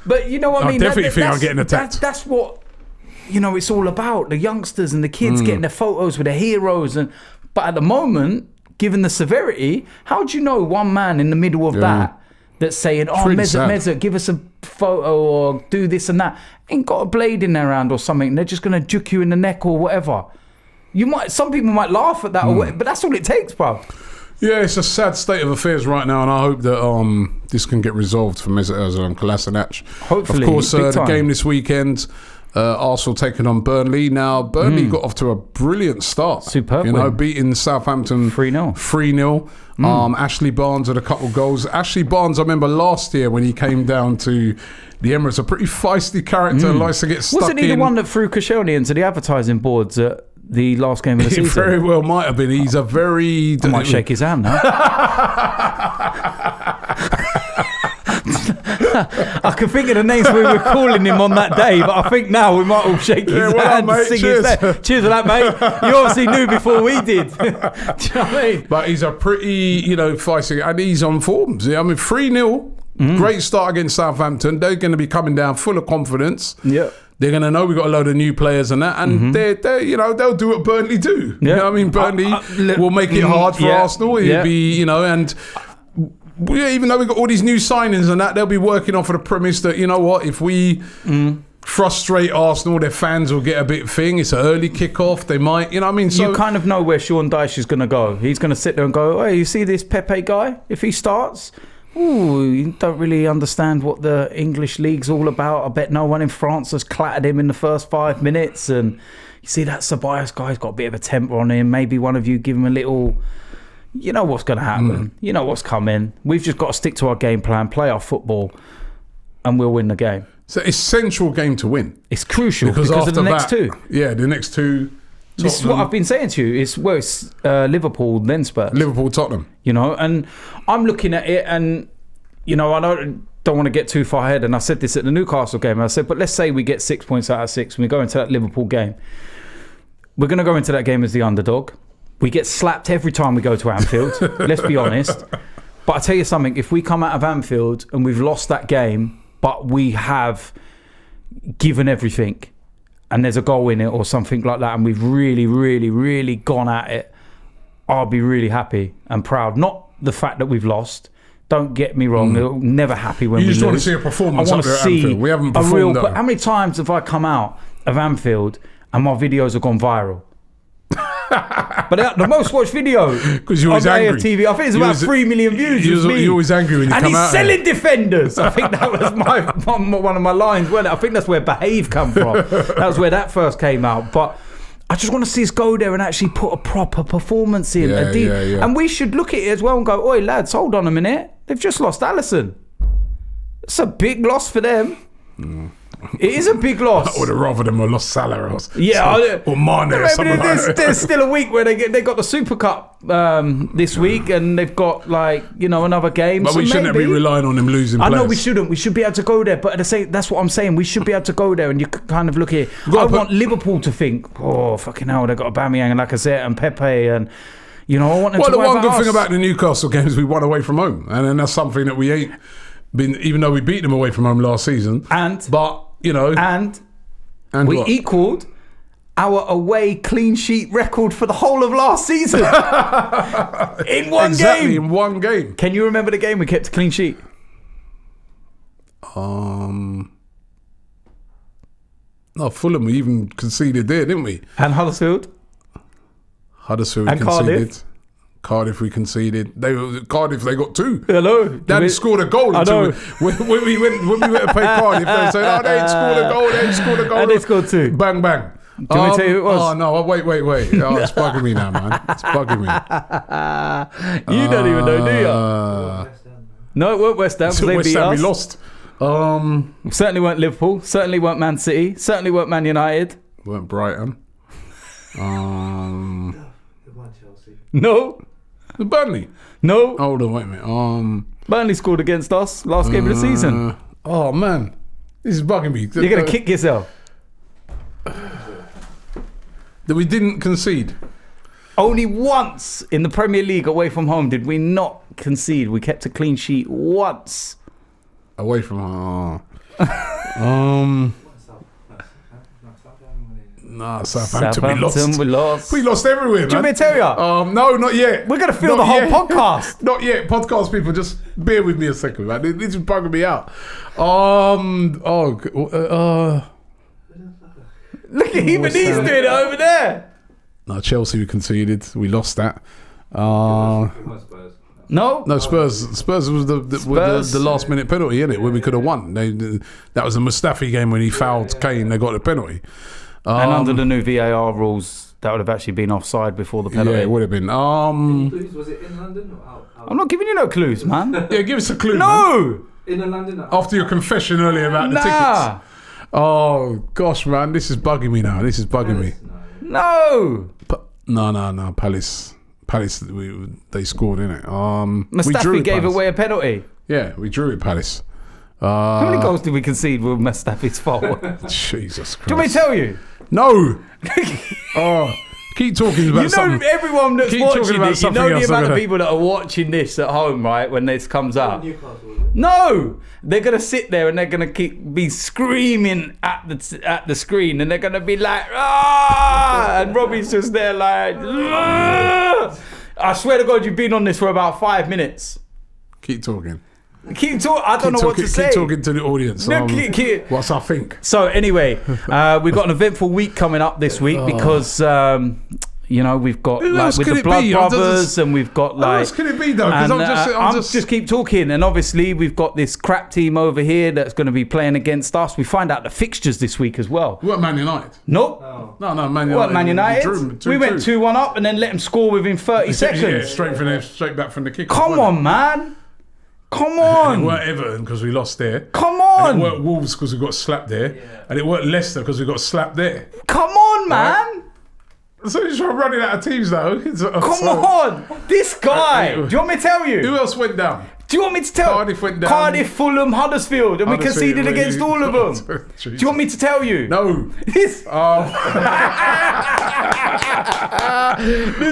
But you know what I mean? I definitely think I'm getting attacked. That's what it's all about. The youngsters and the kids getting their photos with their heroes. But at the moment, given the severity, how do you know one man in the middle of that's saying, Mesut, give us a photo or do this and that, ain't got a blade in their hand or something. They're just going to juke you in the neck or whatever. Some people might laugh at that, but that's all it takes, bro. Yeah, it's a sad state of affairs right now, and I hope that this can get resolved for Mesut Ozil and Kolasinac. Hopefully, of course, the game this weekend, Arsenal taking on Burnley. Now, Burnley got off to a brilliant start. Superb win. Beating Southampton 3-0. Ashley Barnes had a couple goals. Ashley Barnes, I remember last year when he came down to the Emirates, a pretty feisty character, likes to get stuck in. Wasn't he the one that threw Koscielny into the advertising boards at the last game of the season. He very well might have been. He's a very... I might shake his hand now. I can think of the names we were calling him on that day, but I think now we might all shake his hand and sing his name. Cheers for that, mate. You obviously knew before we did. Do you know what I mean? But he's a pretty, feisty, and he's on forms. I mean, 3-0, great start against Southampton. They're going to be coming down full of confidence. Yeah. They're going to know we've got a load of new players and that, and they'll do what Burnley do. Yeah. You know what I mean? Burnley will make it hard for Arsenal. It'll be, and... even though we've got all these new signings and that, they'll be working off of the premise that, if we frustrate Arsenal, their fans will get a bit thing. It's an early kickoff. They might, you know what I mean? So, you kind of know where Sean Dyche is going to go. He's going to sit there and go, hey, you see this Pepe guy? If he starts, you don't really understand what the English league's all about. I bet no one in France has clattered him in the first 5 minutes. And you see that Ceballos guy's got a bit of a temper on him. Maybe one of you give him a little... You know what's going to happen. You know what's coming. We've just got to stick to our game plan, play our football, and we'll win the game. It's an essential game to win. It's crucial because of the next two. Yeah, the next two. This is what I've been saying to you. It's Liverpool, then Spurs. Liverpool, Tottenham. And I'm looking at it, and I don't want to get too far ahead. And I said this at the Newcastle game. I said, but let's say we get 6 points out of 6 when we go into that Liverpool game. We're going to go into that game as the underdog. We get slapped every time we go to Anfield, let's be honest. But I tell you something, if we come out of Anfield and we've lost that game, but we have given everything and there's a goal in it or something like that, and we've really, really, really gone at it, I'll be really happy and proud. Not the fact that we've lost. Don't get me wrong, never happy when we lose. You just want to see a performance up there at Anfield. We haven't performed that. How many times have I come out of Anfield and my videos have gone viral? But the most watched video because you was angry. AFTV, I think it's about 3 million views. You're always angry when you come out. And he's selling defenders. I think that was one of my lines. Well, I think that's where Behave come from. That was where that first came out. But I just want to see us go there and actually put a proper performance in. And we should look at it as well and go, oi lads, hold on a minute. They've just lost Alisson. It's a big loss for them. It is a big loss. I would have rather them have lost Salah or Mane or something like that. There's still a week where they got the Super Cup this week, and they've got another game. But we shouldn't be relying on them losing players. I know we shouldn't. We should be able to go there. But that's what I'm saying. We should be able to go there, and you kind of look here. I want Liverpool to think, oh fucking hell, they got Aubameyang and Lacazette and Pepe and. I want them to. Well, the one good thing about the Newcastle game is we won away from home, and then that's something that we ain't been. Even though we beat them away from home last season, and we equalled our away clean sheet record for the whole of last season in one game. Can you remember the game we kept a clean sheet? No, Fulham. We even conceded there, didn't we? And Huddersfield we conceded. Cardiff we conceded. Cardiff they got 2. Hello. They hadn't scored a goal until when we went to play Cardiff. They said, they ain't scored a goal. And they scored 2. Bang bang. Do you want me to tell you who it was? Oh no! Wait! Oh, it's bugging me now, man. It's bugging me. You don't even know, do you? No, it weren't West Ham. They beat us. We lost. Certainly weren't Liverpool. Certainly weren't Man City. Certainly weren't Man United. Weren't Brighton. No. Burnley. No. Hold on, wait a minute. Burnley scored against us last game of the season. Oh man, this is bugging me. You're gonna kick yourself. That we didn't concede. Only once in the Premier League away from home did we not concede. We kept a clean sheet once. Away from home. Nah, Southampton we lost. We lost everywhere, man. Do you want me to tell you? No, not yet. We're going to fill the whole podcast. Not yet. Podcast people, just bear with me a second, man. This is bugging me out. Look at even he's doing it over there. No, Chelsea we conceded. We lost that. No, Spurs. Spurs was the last minute penalty, innit? Where we could have won. That was a Mustafi game when he fouled Kane. They got the penalty. And under the new VAR rules, that would have actually been offside before the penalty. Yeah, it would have been. Was it in London or out? I'm not giving you no clues, man. Yeah, give us a clue. No! Man. In London or after your confession earlier about the tickets. Oh, gosh, man. This is bugging me now. This is bugging me. No. No. Palace, they scored, innit? Mustafi gave away a penalty. Yeah, we drew at Palace. How many goals did we concede with Mustafi's fault? Jesus Christ. Do you want me to tell you? No. Keep talking about something. Everyone that's watching this, the amount of people that are watching this at home, right, when this comes up. No, they're gonna sit there and they're gonna be screaming at the screen, and they're gonna be like, ah! And Robbie's just there like, ah! I swear to God, you've been on this for about 5 minutes. Keep talking. Keep talking. I don't know what to say. Keep talking to the audience. No, what's I think? So anyway, we've got an eventful week coming up this week because we've got like with the Blood Brothers, and we've got like. Who else can it be though? Because I'm just keep talking, and obviously we've got this crap team over here that's going to be playing against us. We find out the fixtures this week as well. We weren't Man United. Nope. No, Man United. What, Man United? We went 2-1 up and then let them score within 30 seconds. Yeah, straight back from the kick. Come on, man. Come on. And it weren't Everton because we lost there. Come on. And it weren't Wolves because we got slapped there. Yeah. And it weren't Leicester because we got slapped there. Come on, man. Right? So you're running out of teams now. Come on. This guy. Do you want me to tell you? Who else went down? Do you want me to tell? Cardiff went down. Cardiff, Fulham, Huddersfield, and we conceded against all of them. Do you want me to tell you? No. This is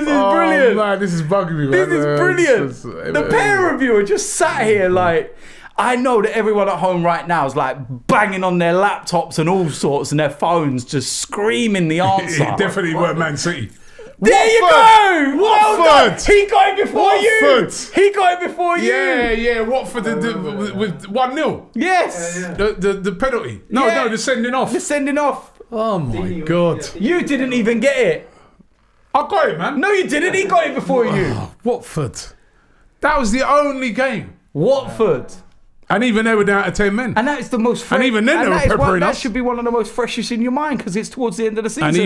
brilliant. Man, this is bugging me, man. This is brilliant. The pair of you are just sat here like, I know that everyone at home right now is like banging on their laptops and all sorts and their phones, just screaming the answer. It definitely weren't Man City. There you go! Well done! He got it before Watford. you! He got it before you! Yeah, Watford with 1-0. Yes! The penalty. No, the sending off. The sending off. Oh my God. You didn't even get it. I got it, man. No, you didn't. He got it before you. Watford. That was the only game. Watford. And even they were down to 10 men. And that is the most fresh. And even then they were peppering us. That should be one of the most freshest in your mind because it's towards the end of the season. And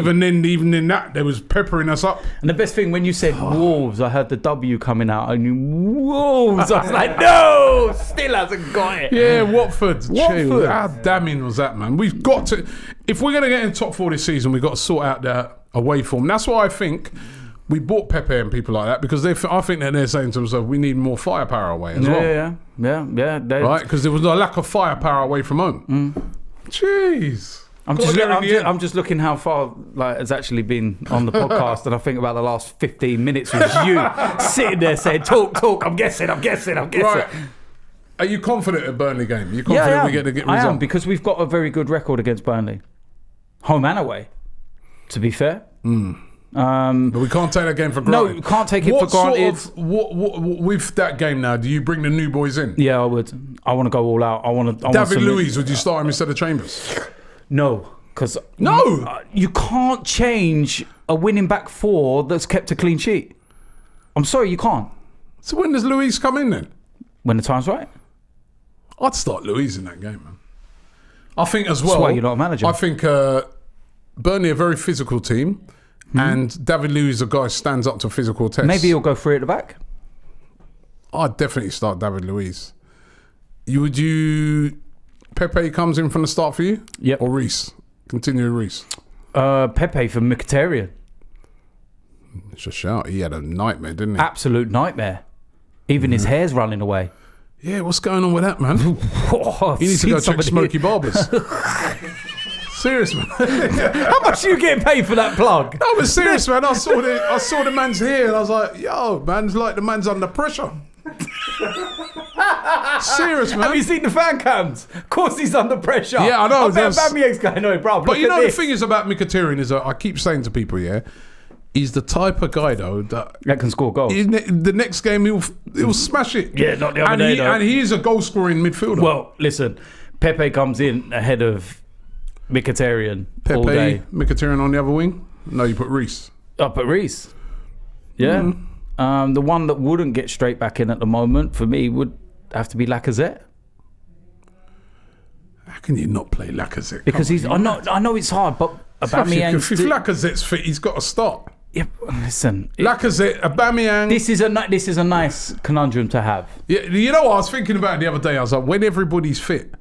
even in that, they was peppering us up. And the best thing, when you said Wolves, I heard the W coming out. I knew Wolves. I was like, no, still hasn't got it. Yeah, Watford. How damning was that, man? We've got to, if we're going to get in top 4 this season, we've got to sort out that away form. That's why I think we bought Pepe and people like that because I think that they're saying to themselves, we need more firepower away as well. Yeah. Right? Because there was a lack of firepower away from home. Jeez. I'm just looking how far has actually been on the podcast, and I think about the last 15 minutes was you sitting there saying, talk, I'm guessing. Right. Are you confident at Burnley game? Are you confident we get the result? I am, because we've got a very good record against Burnley. Home and away, to be fair. But we can't take that game for granted. No, we can't take it for granted. What with that game now, do you bring the new boys in? Yeah, I would. I want to go all out. David Luiz, would you start him instead of Chambers? No, because you can't change a winning back 4 that's kept a clean sheet. I'm sorry, you can't. So when does Luiz come in then? When the time's right. I'd start Luiz in that game, man. I think as well. That's why you're not a manager. I think Burnley are a very physical team. And David Luiz, a guy who stands up to physical tests. Maybe he'll go 3 at the back. I'd definitely start David Luiz. Pepe comes in from the start for you? Yep. Or Reece? Continue Reece. Pepe for Mkhitaryan. It's a shout. He had a nightmare, didn't he? Absolute nightmare. Even his hair's running away. Yeah, what's going on with that, man? You need to go check Smokey Barbers. Serious, man. How much are you getting paid for that plug? No, but serious, man. I saw the man's hair and I was like, yo, man's like the man's under pressure. Serious, man. Have you seen the fan cams? Of course he's under pressure. Yeah, I know. I bet Aubameyang's going, no, bro. But you know the thing is about Mkhitaryan is that I keep saying to people, he's the type of guy though that can score goals. The next game he'll smash it. Yeah, not the other day though. And he is a goal scoring midfielder. Well, listen, Pepe comes in ahead of Mkhitaryan all day. Mkhitaryan on the other wing? No, you put Reece. I put Reece. Yeah. The one that wouldn't get straight back in at the moment for me would have to be Lacazette. How can you not play Lacazette? Because I know it's hard, but Aubameyang. If Lacazette's fit, he's got to start. Yeah, listen. Lacazette, Aubameyang. This is a nice conundrum to have. Yeah, you know what I was thinking about the other day? I was like, when everybody's fit.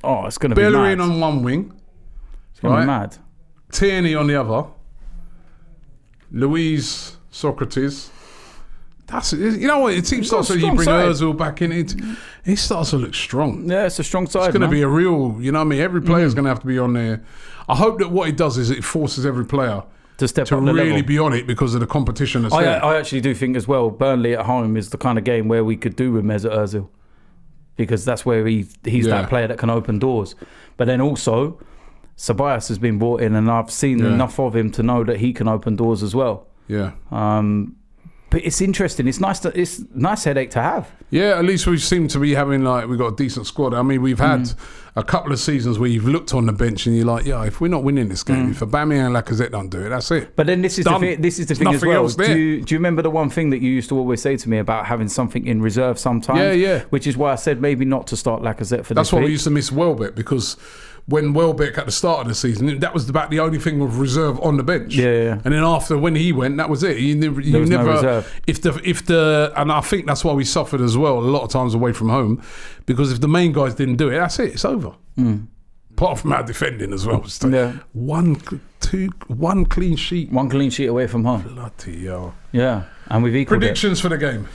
Oh, it's going to be mad. Bellerin on one wing. It's going to be mad. Tierney on the other. Luiz, Socrates. That's it. You know what? The team starts when you bring Ozil back in. It starts to look strong. Yeah, it's a strong side. It's going to be a real. You know what I mean? Every player's going to have to be on there. I hope that what it does is it forces every player to step to up the really level. Be on it because of the competition that's there. I actually do think as well, Burnley at home is the kind of game where we could do with Mesut Ozil, because that's where he's that player that can open doors. But then also, Ceballos has been brought in, and I've seen enough of him to know that he can open doors as well. Yeah. But it's interesting. It's a nice headache to have. Yeah, at least we seem to be having we've got a decent squad. I mean, we've had a couple of seasons where you've looked on the bench and you're like, yeah, if we're not winning this game, if Aubameyang and Lacazette don't do it, that's it. But then this is the thing as well. Do you remember the one thing that you used to always say to me about having something in reserve sometimes? Yeah. Which is why I said maybe not to start Lacazette for this That's why week. we used to miss Welbeck, because when Welbeck at the start of the season, that was about the only thing with reserve on the bench. Yeah. And then after, when he went, that was it. There was no reserve. And I think that's why we suffered as well a lot of times away from home, because if the main guys didn't do it, that's it. It's over. Apart from our defending as well. One clean sheet. One clean sheet away from home. Bloody hell. Yeah, and we've equalled Predictions for the game.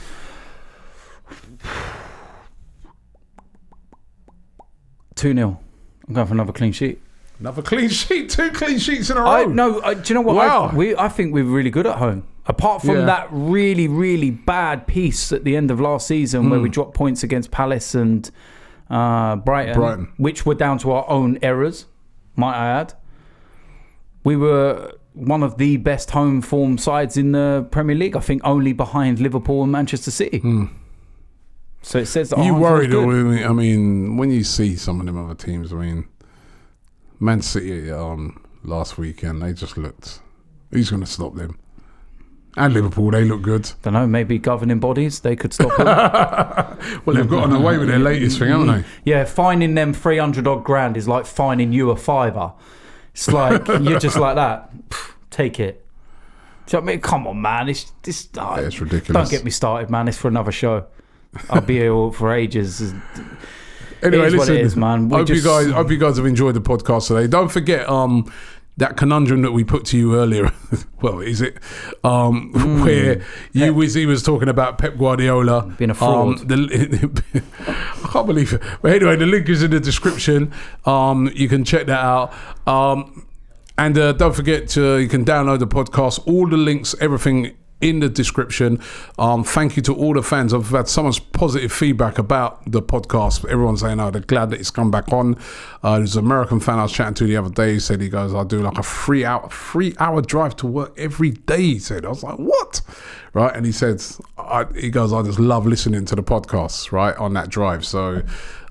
Two 2-0. I'm going for another clean sheet. Another clean sheet. 2 clean sheets in a row. Do you know what? Wow. I think we're really good at home. Apart from that really, really bad piece at the end of last season where we dropped points against Palace and Brighton, which were down to our own errors, might I add. We were one of the best home form sides in the Premier League, I think only behind Liverpool and Manchester City. So it says that you worried, I mean, when you see some of them other teams, I mean, Man City last weekend, they just looked, who's going to stop them? And Liverpool, they look good. Don't know, maybe governing bodies, they could stop them. Well, they've gotten away with their latest thing, haven't they? Yeah, fining them 300 odd grand is like fining you a £5. It's like, you're just like that. Take it. Do you know what I mean? Come on, man. It's ridiculous. Don't get me started, man. It's for another show. I'll be here for ages. Anyway, listen, what it is, man. Hope you guys have enjoyed the podcast today. Don't forget that conundrum that we put to you earlier. Well, is it where Wizzy was talking about Pep Guardiola being a fraud? I can't believe it. But anyway, the link is in the description. You can check that out. And don't forget you can download the podcast. All the links, everything in the description. Thank you to all the fans. I've had so much positive feedback about the podcast. Everyone's saying, they're glad that it's come back on. There's an American fan I was chatting to the other day. He said, I do like a 3 hour drive to work every day, he said. I was like, what? Right? And he said, I just love listening to the podcasts, right, on that drive. So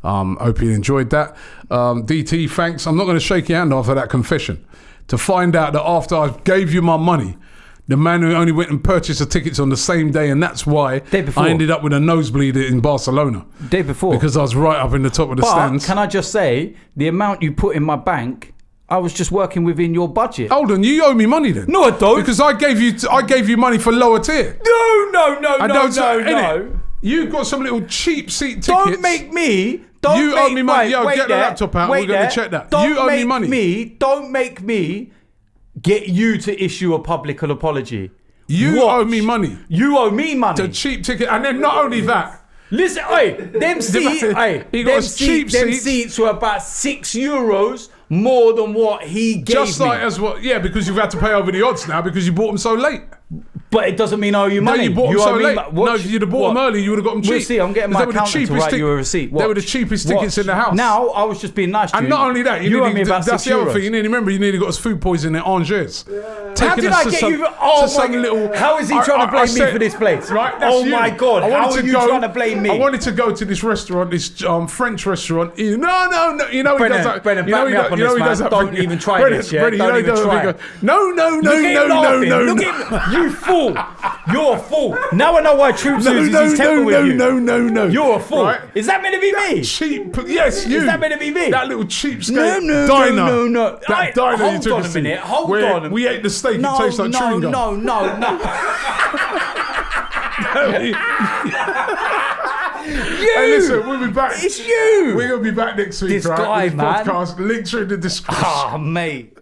hope you enjoyed that. DT, thanks. I'm not going to shake your hand after that confession. To find out that after I gave you my money, the man who only went and purchased the tickets on the same day, and that's why I ended up with a nosebleed in Barcelona. Day before. Because I was right up in the top of the stands. Can I just say, the amount you put in my bank, I was just working within your budget. Hold on, you owe me money then? No, I don't. Because I gave you money for lower tier. No. You got some little cheap seat tickets. Don't make me... You owe me money. Get the laptop out. We're going to check that. You owe me money. Don't make me get you to issue a public apology. You owe me money. You owe me money. The cheap ticket. And then not only that. Listen, them seats were about €6 more than what he gave me. Just like because you've had to pay over the odds now because you bought them so late. But it doesn't mean I owe you money. No, you bought them so late. No, if you'd have bought them early, you would have got them cheap. We'll see. I'm getting my accountant to write you a receipt. They were the cheapest tickets in the house. Now, I was just being nice to you. And not only that, you owe me about that's the other thing. You remember, you nearly got us food poisoning at Angers. How did I get you? Oh my God. How is he trying to blame me for this place? Right, oh my God. How are you trying to blame me? I wanted to go to this restaurant, this French restaurant. No. You know he does that. Brennan, back me up on this, man. Don't even try this, yeah? Don't even try. No. Look at him. You fool. You're a fool. Now I know why Troops loses his temper with you. No. You're a fool. Right? Is that meant to be me? Cheap. Yes, you. Is that meant to be me? That little cheapskate diner. No. That diner you took Hold on a minute. Hold on. We ate the steak. It tastes like chewing gum. No. Hey, listen, we'll be back. It's you. We're going to be back next week, this guy, this man. podcast. Links are in the description. Mate.